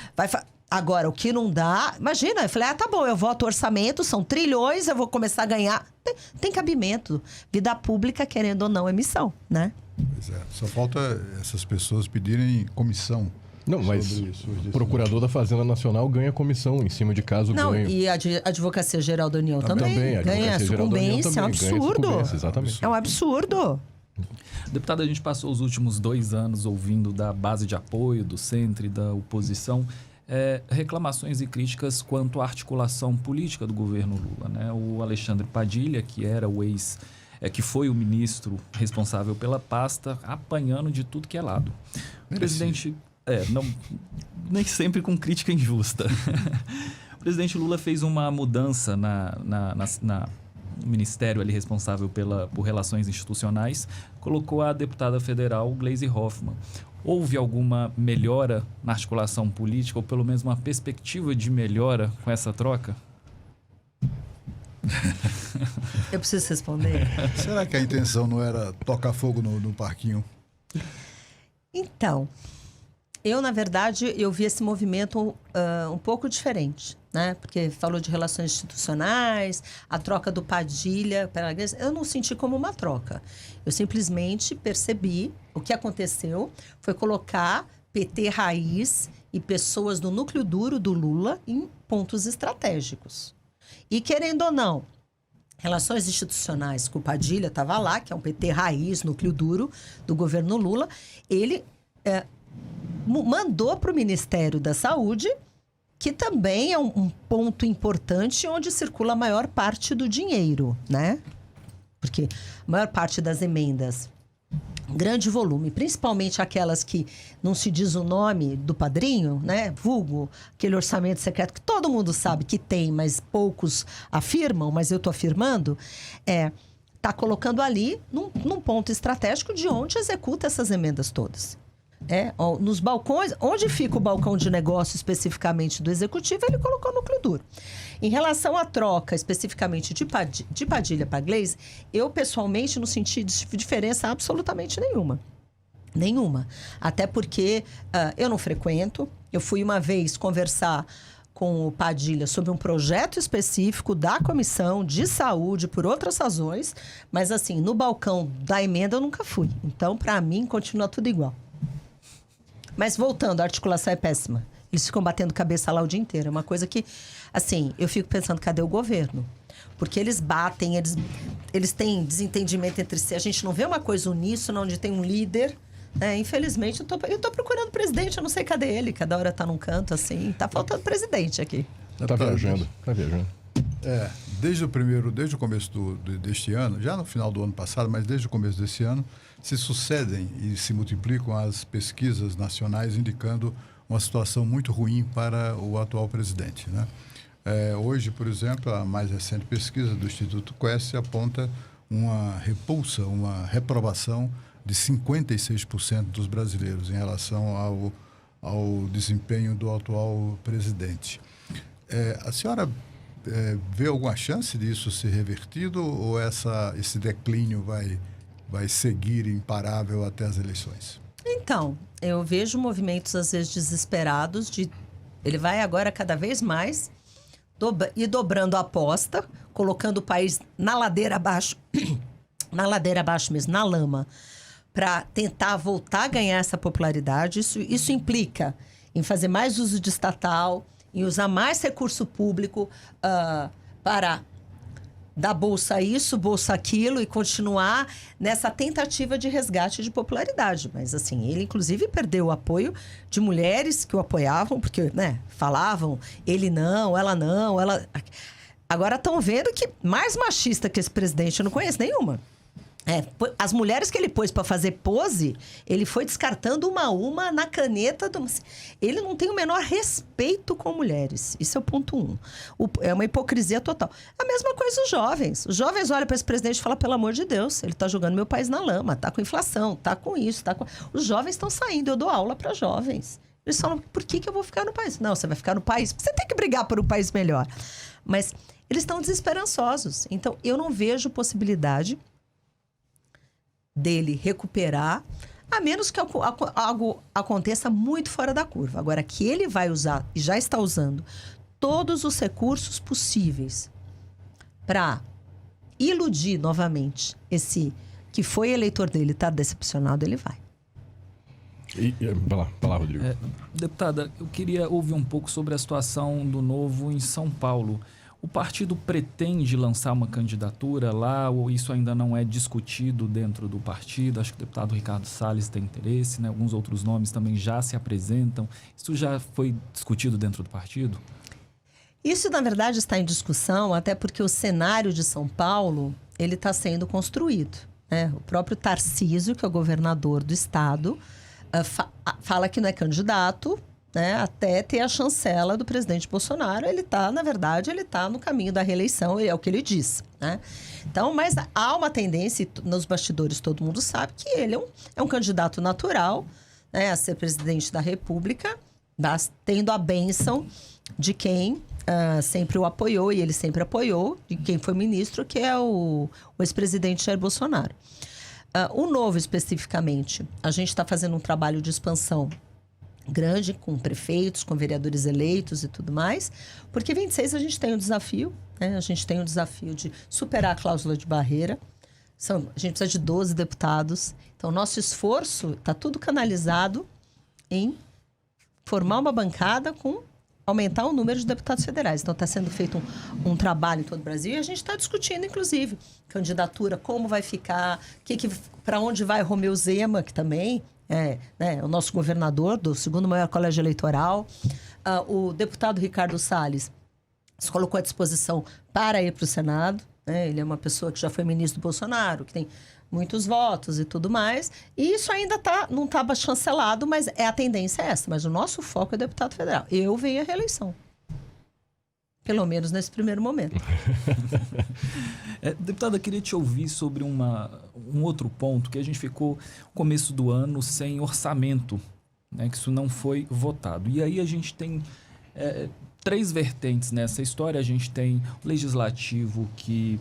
Agora, o que não dá... Imagina, eu falei, tá bom, eu voto orçamento, são trilhões, eu vou começar a ganhar. Tem cabimento. Vida pública, querendo ou não, é missão, né? Pois é, só falta essas pessoas pedirem comissão. Não, mas o procurador da Fazenda Nacional ganha comissão em cima de caso ganho. E a Advocacia Geral da União também ganha sucumbência. É um absurdo. Exatamente. É um absurdo. Deputado, a gente passou os últimos 2 anos ouvindo da base de apoio, do centro e da oposição, reclamações e críticas quanto à articulação política do governo Lula, né? O Alexandre Padilha, que era que foi o ministro responsável pela pasta, apanhando de tudo que é lado. O presidente... nem sempre com crítica injusta. O presidente Lula fez uma mudança no ministério ali responsável por relações institucionais, colocou a deputada federal Gleisi Hoffmann. Houve alguma melhora na articulação política, ou pelo menos uma perspectiva de melhora com essa troca? Eu preciso responder? Será que a intenção não era tocar fogo no parquinho? Então, Eu, na verdade, eu vi esse movimento um pouco diferente, né? Porque falou de relações institucionais, a troca do Padilha pela Gleisi. Eu não senti como uma troca. Eu simplesmente percebi o que aconteceu foi colocar PT raiz e pessoas do núcleo duro do Lula em pontos estratégicos. E, querendo ou não, relações institucionais, que o Padilha estava lá, que é um PT raiz, núcleo duro do governo Lula, ele mandou para o Ministério da Saúde, que também é um ponto importante onde circula a maior parte do dinheiro, né? Porque a maior parte das emendas, grande volume, principalmente aquelas que não se diz o nome do padrinho, né? Vulgo, aquele orçamento secreto que todo mundo sabe que tem, mas poucos afirmam, mas eu estou afirmando, está colocando ali num ponto estratégico de onde executa essas emendas todas. Nos balcões, onde fica o balcão de negócio especificamente do executivo, ele colocou o núcleo duro. Em relação à troca especificamente de Padilha para Gleisi, eu pessoalmente não senti diferença absolutamente nenhuma. Nenhuma. Até porque eu não frequento. Eu fui uma vez conversar com o Padilha sobre um projeto específico da Comissão de Saúde por outras razões, mas assim, no balcão da emenda eu nunca fui. Então, para mim, continua tudo igual. Mas voltando, a articulação é péssima. Eles ficam batendo cabeça lá o dia inteiro. É uma coisa que, assim, eu fico pensando, cadê o governo? Porque eles batem, eles têm desentendimento entre si. A gente não vê uma coisa uníssona onde tem um líder. Infelizmente, eu tô procurando presidente, eu não sei cadê ele. Cada hora tá num canto, assim. Tá faltando presidente aqui. Tá viajando. Desde o começo deste ano, já no final do ano passado, mas desde o começo desse ano, se sucedem e se multiplicam as pesquisas nacionais indicando uma situação muito ruim para o atual presidente, né? Hoje, por exemplo, a mais recente pesquisa do Instituto Quest aponta uma repulsa, uma reprovação de 56% dos brasileiros em relação ao desempenho do atual presidente. A senhora vê alguma chance disso ser revertido ou esse declínio vai seguir imparável até as eleições? Então, eu vejo movimentos às vezes desesperados ele vai agora cada vez mais dobrando a aposta, colocando o país na ladeira abaixo, na ladeira abaixo mesmo, na lama, para tentar voltar a ganhar essa popularidade. Isso implica em fazer mais uso de estatal, em usar mais recurso público para dar bolsa isso, bolsa aquilo e continuar nessa tentativa de resgate de popularidade. Mas, assim, ele, inclusive, perdeu o apoio de mulheres que o apoiavam, porque, né, falavam, ele não, ela... Agora estão vendo que mais machista que esse presidente eu não conheço nenhuma. As mulheres que ele pôs para fazer pose, ele foi descartando uma a uma na caneta. Ele não tem o menor respeito com mulheres. Isso é o ponto 1. É uma hipocrisia total. A mesma coisa os jovens. Os jovens olham para esse presidente e falam, pelo amor de Deus, ele está jogando meu país na lama, está com inflação, está com isso, Os jovens estão saindo, eu dou aula para jovens. Eles falam, por que eu vou ficar no país? Não, você vai ficar no país porque você tem que brigar por um país melhor. Mas eles estão desesperançosos. Então, eu não vejo possibilidade dele recuperar, a menos que algo aconteça muito fora da curva. Agora, que ele vai usar, e já está usando, todos os recursos possíveis para iludir novamente esse que foi eleitor dele, está decepcionado, ele vai. Vai lá, Rodrigo. Deputada, eu queria ouvir um pouco sobre a situação do Novo em São Paulo. O partido pretende lançar uma candidatura lá ou isso ainda não é discutido dentro do partido? Acho que o deputado Ricardo Salles tem interesse, né? Alguns outros nomes também já se apresentam. Isso já foi discutido dentro do partido? Isso, na verdade, está em discussão, até porque o cenário de São Paulo ele está sendo construído, né? O próprio Tarcísio, que é o governador do estado, fala que não é candidato, né, até ter a chancela do presidente Bolsonaro. Ele está, na verdade, no caminho da reeleição, é o que ele diz, né? Então, mas há uma tendência, nos bastidores todo mundo sabe, que ele é um candidato natural, né, a ser presidente da República, tendo a bênção de quem sempre o apoiou, e ele sempre apoiou, de quem foi ministro, que é o ex-presidente Jair Bolsonaro. O Novo, especificamente, a gente está fazendo um trabalho de expansão grande, com prefeitos, com vereadores eleitos e tudo mais, porque 26 a gente tem um desafio, né? A gente tem um desafio de superar a cláusula de barreira. A gente precisa de 12 deputados. Então, nosso esforço está tudo canalizado em formar uma bancada com aumentar o número de deputados federais. Então, está sendo feito um trabalho em todo o Brasil e a gente está discutindo, inclusive, candidatura, como vai ficar, para onde vai Romeu Zema, que também é, né, o nosso governador do segundo maior colégio eleitoral. O deputado Ricardo Salles se colocou à disposição para ir para o Senado. Né? Ele é uma pessoa que já foi ministro do Bolsonaro, que tem muitos votos e tudo mais. E isso ainda não estava chancelado, mas a tendência é essa. Mas o nosso foco é deputado federal. Eu venho à reeleição. Pelo menos nesse primeiro momento. Deputada, queria te ouvir sobre um outro ponto, que a gente ficou começo do ano sem orçamento, né? Que isso não foi votado. E aí a gente tem 3 vertentes nessa história. A gente tem o legislativo que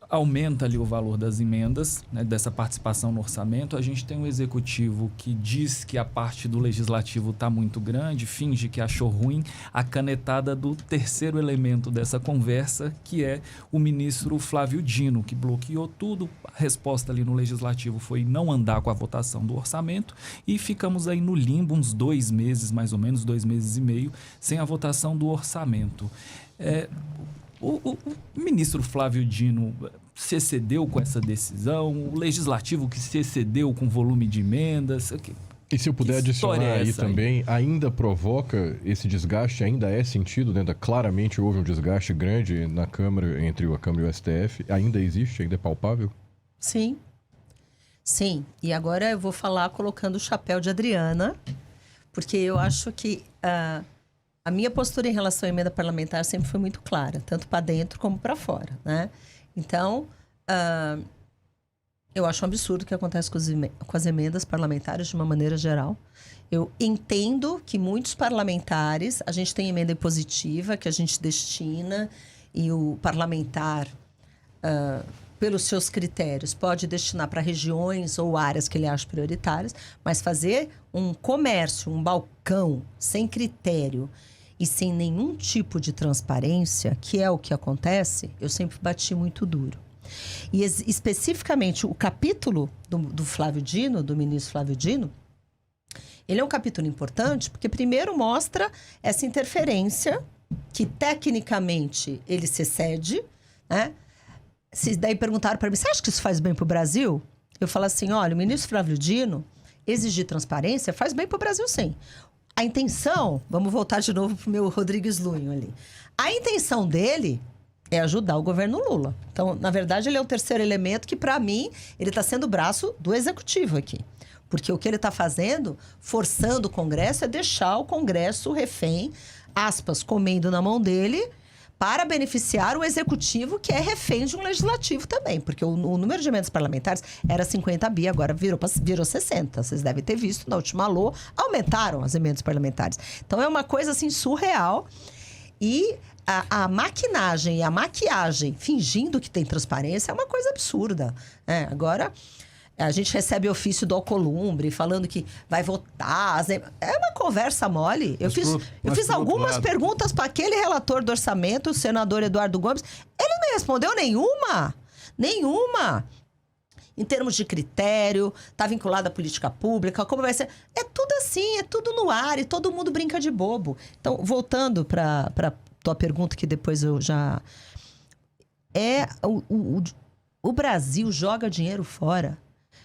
aumenta ali o valor das emendas, né, dessa participação no orçamento. A gente tem um executivo que diz que a parte do legislativo está muito grande, finge que achou ruim a canetada do terceiro elemento dessa conversa, que é o ministro Flávio Dino, que bloqueou tudo. A resposta ali no legislativo foi não andar com a votação do orçamento e ficamos aí no limbo uns 2 meses, mais ou menos, 2 meses e meio, sem a votação do orçamento. O ministro Flávio Dino se excedeu com essa decisão? O legislativo que se excedeu com o volume de emendas? E se eu puder adicionar aí também, ainda provoca esse desgaste, ainda é sentido, né? Claramente houve um desgaste grande na Câmara, entre a Câmara e o STF. Ainda existe? Ainda é palpável? Sim. Sim. E agora eu vou falar colocando o chapéu de Adriana, porque eu acho que a minha postura em relação à emenda parlamentar sempre foi muito clara, tanto para dentro como para fora, né? Então, eu acho um absurdo o que acontece com as emendas parlamentares de uma maneira geral. Eu entendo que muitos parlamentares, a gente tem emenda impositiva que a gente destina e o parlamentar, pelos seus critérios, pode destinar para regiões ou áreas que ele acha prioritárias, mas fazer um comércio, um balcão sem critério e sem nenhum tipo de transparência, que é o que acontece, eu sempre bati muito duro. E especificamente o capítulo do Flávio Dino, do ministro Flávio Dino, ele é um capítulo importante porque primeiro mostra essa interferência que tecnicamente ele se excede, né? Se daí perguntaram para mim, você acha que isso faz bem para o Brasil? Eu falo assim, olha, o ministro Flávio Dino exigir transparência faz bem para o Brasil, sim. A intenção, vamos voltar de novo para o meu Rodrigues Lunho ali. A intenção dele é ajudar o governo Lula. Então, na verdade, ele é o terceiro elemento que, para mim, ele está sendo o braço do executivo aqui. Porque o que ele está fazendo, forçando o Congresso, é deixar o Congresso refém, aspas, comendo na mão dele, para beneficiar o executivo, que é refém de um legislativo também. Porque o número de emendas parlamentares era 50 bi, agora virou 60. Vocês devem ter visto, na última LOA, aumentaram as emendas parlamentares. Então, é uma coisa, assim, surreal. E a maquinagem e a maquiagem, fingindo que tem transparência, é uma coisa absurda. Agora, a gente recebe ofício do Alcolumbre falando que vai votar. É uma conversa mole. Eu fiz algumas perguntas para aquele relator do orçamento, o senador Eduardo Gomes. Ele não respondeu nenhuma. Nenhuma. Em termos de critério, está vinculado à política pública, como vai ser. É tudo assim, é tudo no ar e todo mundo brinca de bobo. Então, voltando para tua pergunta, que depois eu já... O Brasil joga dinheiro fora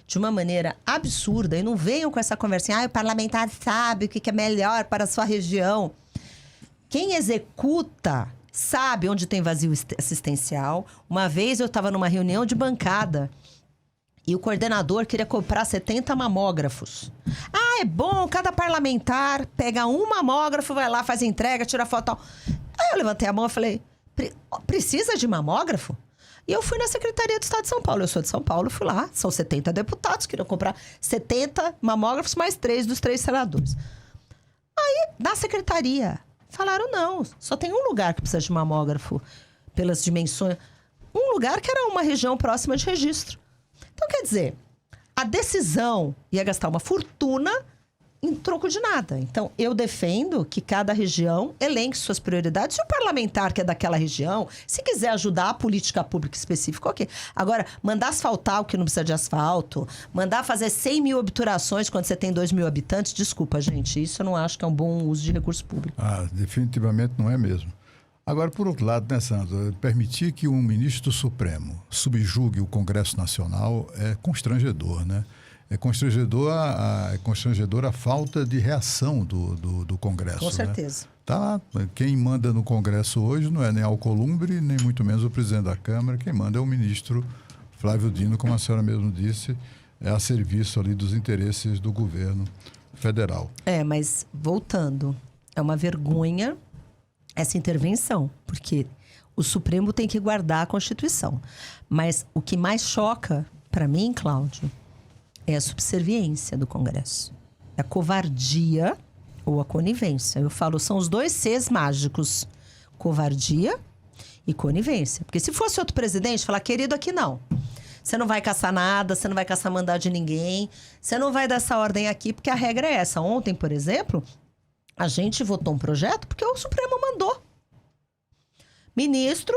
de uma maneira absurda, e não venham com essa conversinha, o parlamentar sabe o que é melhor para a sua região. Quem executa sabe onde tem vazio assistencial. Uma vez eu estava numa reunião de bancada e o coordenador queria comprar 70 mamógrafos. É bom, cada parlamentar pega um mamógrafo, vai lá, faz entrega, tira foto, tal. Aí eu levantei a mão e falei, precisa de mamógrafo? E eu fui na Secretaria do Estado de São Paulo. Eu sou de São Paulo, fui lá. São 70 deputados, queriam comprar 70 mamógrafos, mais 3 dos 3 senadores. Aí, na Secretaria, falaram não. Só tem um lugar que precisa de mamógrafo, pelas dimensões. Um lugar que era uma região próxima de Registro. Então, quer dizer, a decisão ia gastar uma fortuna em troco de nada. Então, eu defendo que cada região elenque suas prioridades. Se o parlamentar que é daquela região, se quiser ajudar a política pública específica, ok. Agora, mandar asfaltar o que não precisa de asfalto, mandar fazer 100 mil obturações quando você tem 2 mil habitantes, desculpa, gente, isso eu não acho que é um bom uso de recurso público. Definitivamente não é mesmo. Agora, por outro lado, né, Sandra, permitir que um ministro do Supremo subjugue o Congresso Nacional é constrangedor, né? É constrangedor a falta de reação do Congresso. Com certeza. Né? Tá, quem manda no Congresso hoje não é nem Alcolumbre, nem muito menos o presidente da Câmara. Quem manda é o ministro Flávio Dino, como a senhora mesmo disse, é a serviço ali dos interesses do governo federal. Mas voltando, é uma vergonha essa intervenção, porque o Supremo tem que guardar a Constituição. Mas o que mais choca para mim, Cláudio, é a subserviência do Congresso. É a covardia ou a conivência. Eu falo, são os 2 Cs mágicos. Covardia e conivência. Porque se fosse outro presidente, falar, querido, aqui não. Você não vai caçar nada, você não vai caçar mandado de ninguém, você não vai dar essa ordem aqui, porque a regra é essa. Ontem, por exemplo, a gente votou um projeto porque o Supremo mandou. Ministro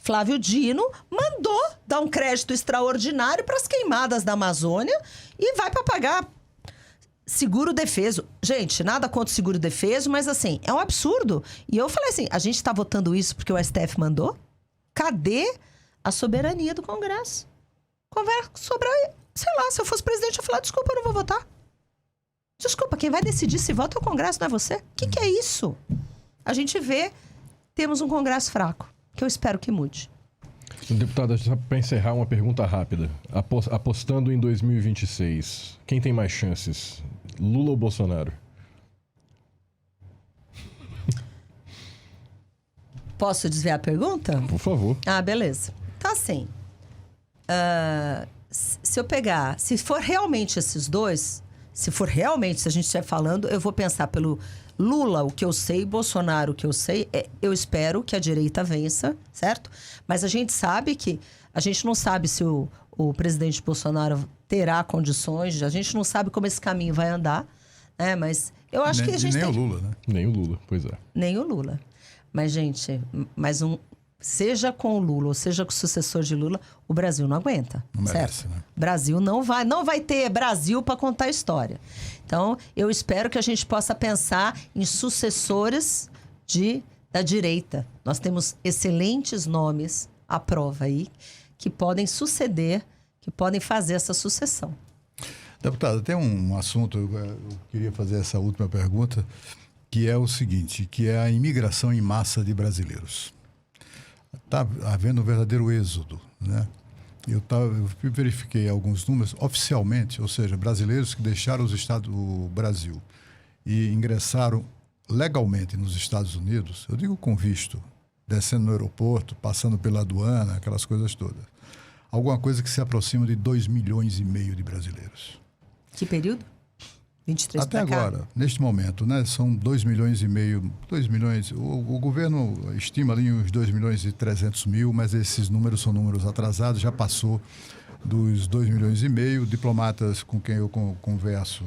Flávio Dino mandou dar um crédito extraordinário para as queimadas da Amazônia e vai para pagar seguro defeso. Gente, nada contra o seguro defeso, mas assim, é um absurdo. E eu falei assim, a gente está votando isso porque o STF mandou? Cadê a soberania do Congresso? Conversa sobre, sei lá, se eu fosse presidente, eu ia falar, desculpa, eu não vou votar. Desculpa, quem vai decidir se vota é o Congresso, não é você? O que é isso? A gente vê, temos um Congresso fraco, que eu espero que mude. Deputada, só para encerrar, uma pergunta rápida. Apostando em 2026, quem tem mais chances? Lula ou Bolsonaro? Posso desviar a pergunta? Por favor. Beleza. Então, assim, se eu pegar... Se for realmente esses dois, se a gente estiver falando, eu vou pensar pelo Lula, o que eu sei, Bolsonaro, o que eu sei, eu espero que a direita vença, certo? Mas a gente sabe que... A gente não sabe se o presidente Bolsonaro terá condições, a gente não sabe como esse caminho vai andar, né? Mas eu acho que a gente nem tem... o Lula, né? Nem o Lula, pois é. Nem o Lula. Mas, gente, seja com o Lula ou seja com o sucessor de Lula, o Brasil não aguenta, Não merece, certo? né? Brasil não vai ter Brasil para contar a história. Então, eu espero que a gente possa pensar em sucessores da direita. Nós temos excelentes nomes à prova aí, que podem suceder, que podem fazer essa sucessão. Deputada, tem um assunto, eu queria fazer essa última pergunta, que é o seguinte, que é a imigração em massa de brasileiros. Está havendo um verdadeiro êxodo, né? Eu verifiquei alguns números oficialmente, ou seja, brasileiros que deixaram o Brasil e ingressaram legalmente nos Estados Unidos, eu digo com visto, descendo no aeroporto, passando pela aduana, aquelas coisas todas. Alguma coisa que se aproxima de 2,5 milhões de brasileiros. Que período? 23 Até pra cá? agora, neste momento, né? São 2,5 milhões. 2 milhões. O governo estima ali uns 2,3 milhões, mas esses números são números atrasados, já passou dos 2,5 milhões. Diplomatas com quem eu converso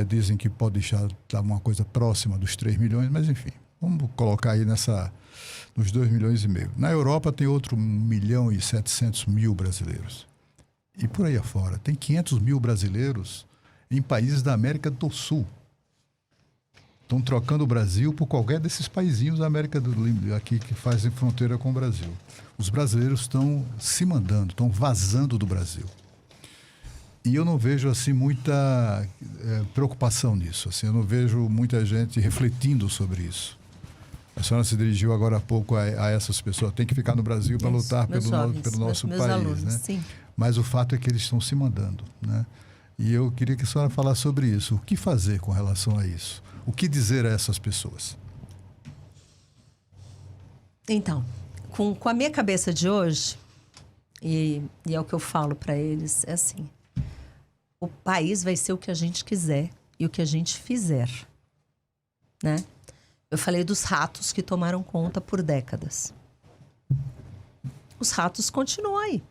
dizem que pode deixar uma coisa próxima dos 3 milhões, mas enfim, vamos colocar aí nos 2,5 milhões. Na Europa tem outro 1,7 milhão brasileiros. E por aí afora, tem 500 mil brasileiros em países da América do Sul. Estão trocando o Brasil por qualquer desses paizinhos da América aqui que fazem fronteira com o Brasil. Os brasileiros estão se mandando, estão vazando do Brasil. E eu não vejo assim muita preocupação nisso. Assim, eu não vejo muita gente refletindo sobre isso. A senhora se dirigiu agora há pouco a essas pessoas. Tem que ficar no Brasil para lutar pelo nosso país, alunos, né? Sim. Mas o fato é que eles estão se mandando, né? E eu queria que a senhora falasse sobre isso. O que fazer com relação a isso? O que dizer a essas pessoas? Então, com a minha cabeça de hoje, e é o que eu falo para eles, é assim: o país vai ser o que a gente quiser e o que a gente fizer, né? Eu falei dos ratos que tomaram conta por décadas. Os ratos continuam aí.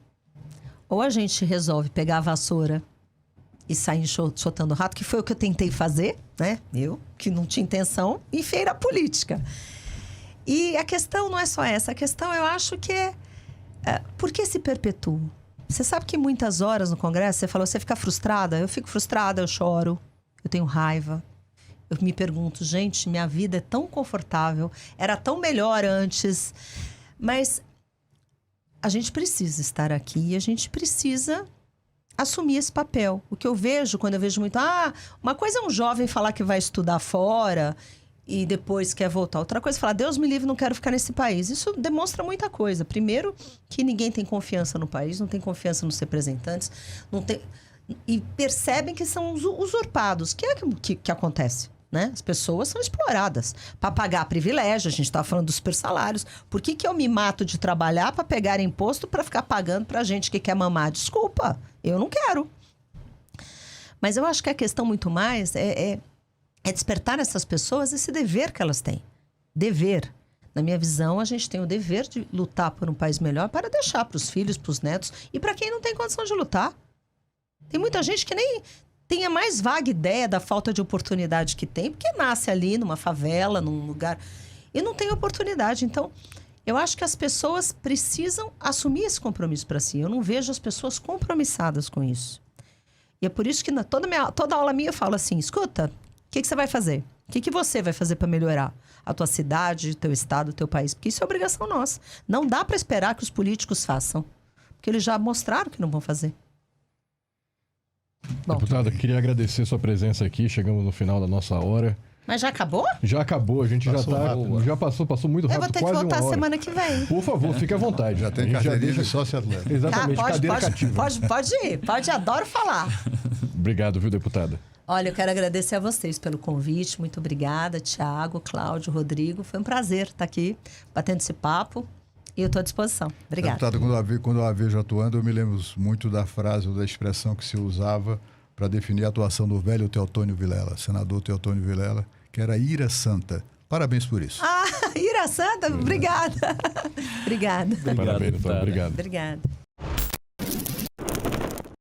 Ou a gente resolve pegar a vassoura e sair enxotando rato, que foi o que eu tentei fazer, né? Eu, que não tinha intenção, enfiei na política. E a questão não é só essa. A questão, eu acho que por que se perpetua? Você sabe que muitas horas no Congresso, você falou, você fica frustrada? Eu fico frustrada, eu choro, eu tenho raiva. Eu me pergunto, gente, minha vida é tão confortável, era tão melhor antes. Mas a gente precisa estar aqui e a gente precisa assumir esse papel. O que eu vejo, quando eu vejo muito... uma coisa é um jovem falar que vai estudar fora e depois quer voltar. Outra coisa é falar, Deus me livre, não quero ficar nesse país. Isso demonstra muita coisa. Primeiro, que ninguém tem confiança no país, não tem confiança nos representantes, não tem... E percebem que são usurpados. Que é que acontece, né? As pessoas são exploradas para pagar privilégio. A gente está falando dos super salários. Por que eu me mato de trabalhar para pegar imposto para ficar pagando para gente que quer mamar? Desculpa, eu não quero. Mas eu acho que a questão muito mais é despertar nessas pessoas esse dever que elas têm. Dever. Na minha visão, a gente tem o dever de lutar por um país melhor para deixar para os filhos, para os netos e para quem não tem condição de lutar. Tem muita gente que nem tem a mais vaga ideia da falta de oportunidade que tem, porque nasce ali numa favela, num lugar, e não tem oportunidade. Então, eu acho que as pessoas precisam assumir esse compromisso para si. Eu não vejo as pessoas compromissadas com isso. E é por isso que toda aula minha eu falo assim, escuta, o que você vai fazer? O que você vai fazer para melhorar a tua cidade, o teu estado, o teu país? Porque isso é obrigação nossa. Não dá para esperar que os políticos façam, porque eles já mostraram que não vão fazer. Bom. Deputada, queria agradecer sua presença aqui. Chegamos no final da nossa hora. Mas já acabou? Já acabou, a gente já passou muito rápido. Eu vou ter que voltar semana que vem. Por favor, fique à vontade. Já tem carteirinha de sócio atleta. Exatamente, cadeira cativa. Pode, adoro falar. Obrigado, viu, deputada? Olha, eu quero agradecer a vocês pelo convite. Muito obrigada, Tiago, Cláudio, Rodrigo. Foi um prazer estar aqui, batendo esse papo. E eu estou à disposição. Obrigada. Deputado, quando eu a vejo atuando, eu me lembro muito da frase ou da expressão que se usava para definir a atuação do velho Teotônio Vilela, senador Teotônio Vilela, que era ira santa. Parabéns por isso. Ira santa? Obrigada. Obrigada. Parabéns, deputada. Obrigado. Obrigada.